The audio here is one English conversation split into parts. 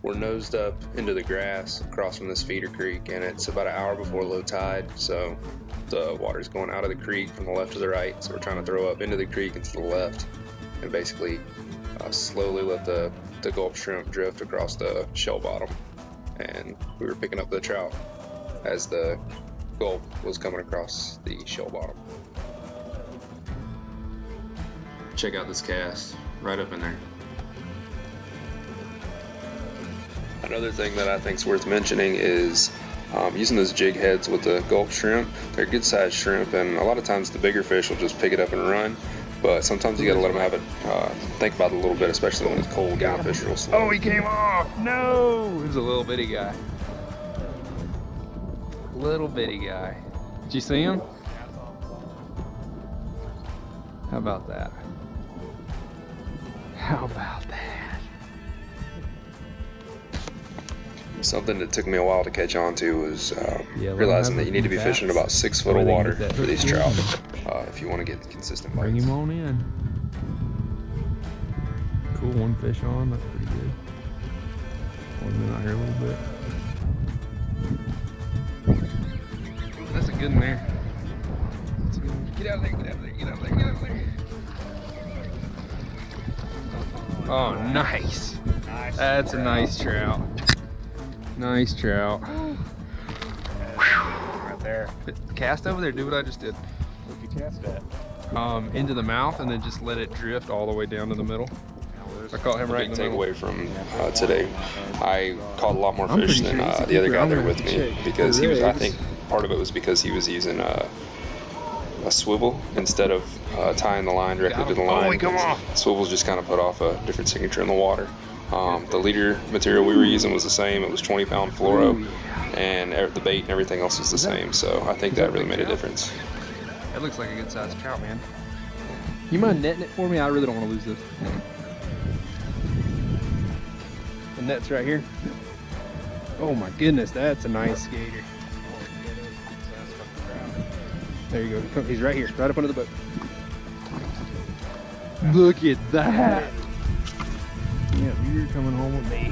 We're nosed up into the grass across from this feeder creek, and it's about an hour before low tide, so the water's going out of the creek from the left to the right, so we're trying to throw up into the creek and to the left, and basically slowly let the gulp shrimp drift across the shell bottom. And we were picking up the trout as the gulp was coming across the shell bottom. Check out this cast right up in there. Another thing that I think is worth mentioning is using those jig heads with the gulp shrimp. They're good sized shrimp, and a lot of times the bigger fish will just pick it up and run, but sometimes you gotta let them have it, think about it a little bit, especially when it's cold, getting fish real slow. Oh, he came off! No! It was a little bitty guy. Little bitty guy. Did you see him? How about that? How about that? Something that took me a while to catch on to was realizing that you need to be fishing about 6 foot of water for these trout if you want to get consistent bites. Bring him on in. Cool, one fish on, that's pretty good. One's been out here a little bit. That's a good one there. That's a good one. Get out of there, get out of there, get out of there, get out of there. Oh, nice. That's a nice trout. Nice trout. Right there. Cast over there, do what I just did. Where'd you cast at? Into the mouth, and then just let it drift all the way down to the middle. I caught him right in the middle. Takeaway from today, I caught a lot more fish than the other guy there with me, because he was, I think part of it was because he was using a swivel instead of tying the line directly to the line. Oh, he come off. Swivels just kind of put off a different signature in the water. The leader material we were using was the same. It was 20-pound fluoro, and the bait and everything else was the same. So I think that really made a difference. That looks like a good sized trout, man. You mind netting it for me? I really don't want to lose this. The net's right here. Oh my goodness, that's a nice skater. There you go. He's right here, right up under the boat. Look at that. Yeah, you're coming home with me.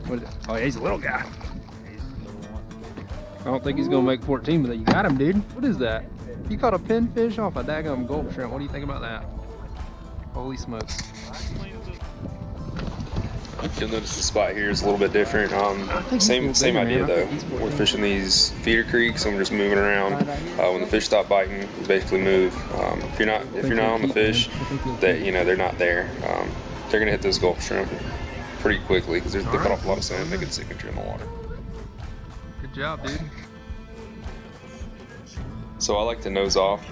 What is it? Oh, yeah, he's a little guy. I don't think he's gonna make 14, but you got him, dude. What is that? You caught a pinfish off a daggum gulp shrimp. What do you think about that? Holy smokes. You'll notice the spot here is a little bit different. Same idea though. We're fishing these feeder creeks and we're just moving around. When the fish stop biting, we basically move. If you're not on the fish, that they're not there. They're gonna hit those gulp shrimp pretty quickly because they cut off a lot of sand, make a signature in the water. Good job, dude. So I like to nose off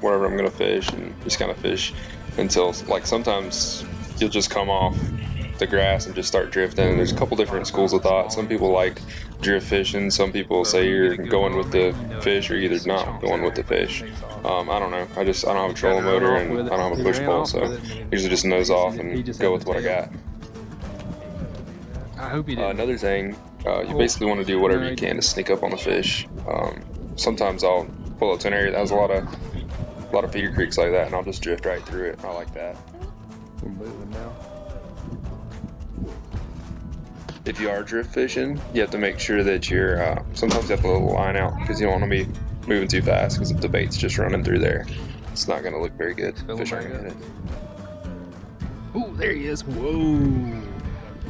wherever I'm gonna fish and just kind of fish until, like, sometimes you'll just come off the grass and just start drifting. There's a couple different schools of thought. Some people like drift fishing. Some people say you're going with the fish or either not going with the fish. I don't know. I don't have a trolling motor and I don't have a push pole, so usually just nose off and go with what I got. I hope you did. Another thing, you basically want to do whatever you can to sneak up on the fish. Sometimes I'll pull up to an area that has a lot of feeder creeks like that, and I'll just drift right through it. I like that. We're moving now. If you are drift fishing, you have to make sure that you're, sometimes you have to let the line out because you don't want to be moving too fast, because if the bait's just running through there, it's not going to look very good. Fish aren't going to hit it. Oh, there he is. Whoa.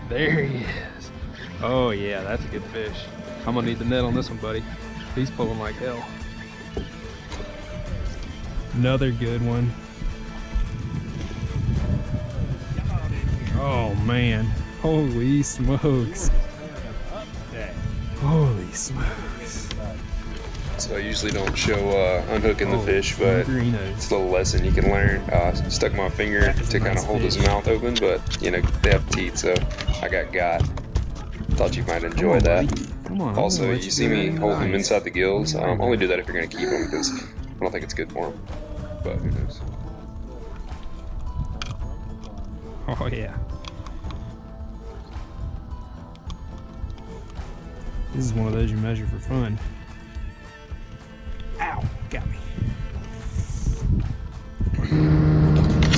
There he is. Oh yeah, that's a good fish. I'm going to need the net on this one, buddy. He's pulling like hell. Another good one. Oh man. Holy smokes. Holy smokes. So I usually don't show unhooking the fish, but it's a little lesson you can learn. Stuck my finger to kind of hold his mouth open, but they have teeth, so I got. Thought you might enjoy that. Also, you see me hold him inside the gills. Only do that if you're going to keep him, because I don't think it's good for him. But who knows? Oh yeah. This is one of those you measure for fun. Ow, got me.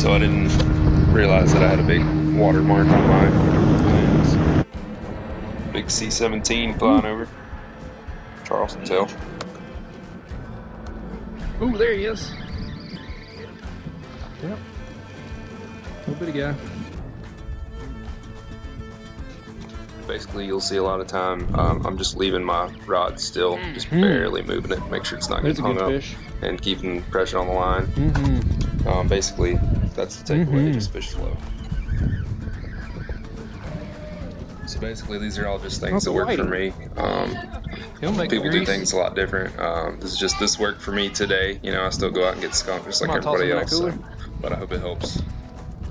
so I didn't realize that I had a big watermark on my lens. Big C17 flying over Charleston tail. Ooh, there he is. Yep. Little bitty guy. Basically, you'll see a lot of time I'm just leaving my rod still, just barely moving it, make sure it's not That's getting a hung good up, fish. and keeping pressure on the line. Basically, that's the takeaway, just fish flow. So basically, these are all just things that work for me. People do things a lot different. This worked for me today. You know, I still go out and get skunk just like everybody else. So, but I hope it helps.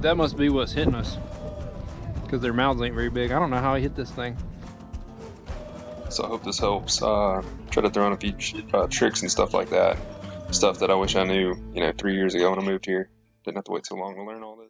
That must be what's hitting us, because their mouths ain't very big. I don't know how I hit this thing. So I hope this helps. Try to throw in a few tricks and stuff like that. Stuff that I wish I knew, 3 years ago when I moved here. Didn't have to wait so long to learn all this.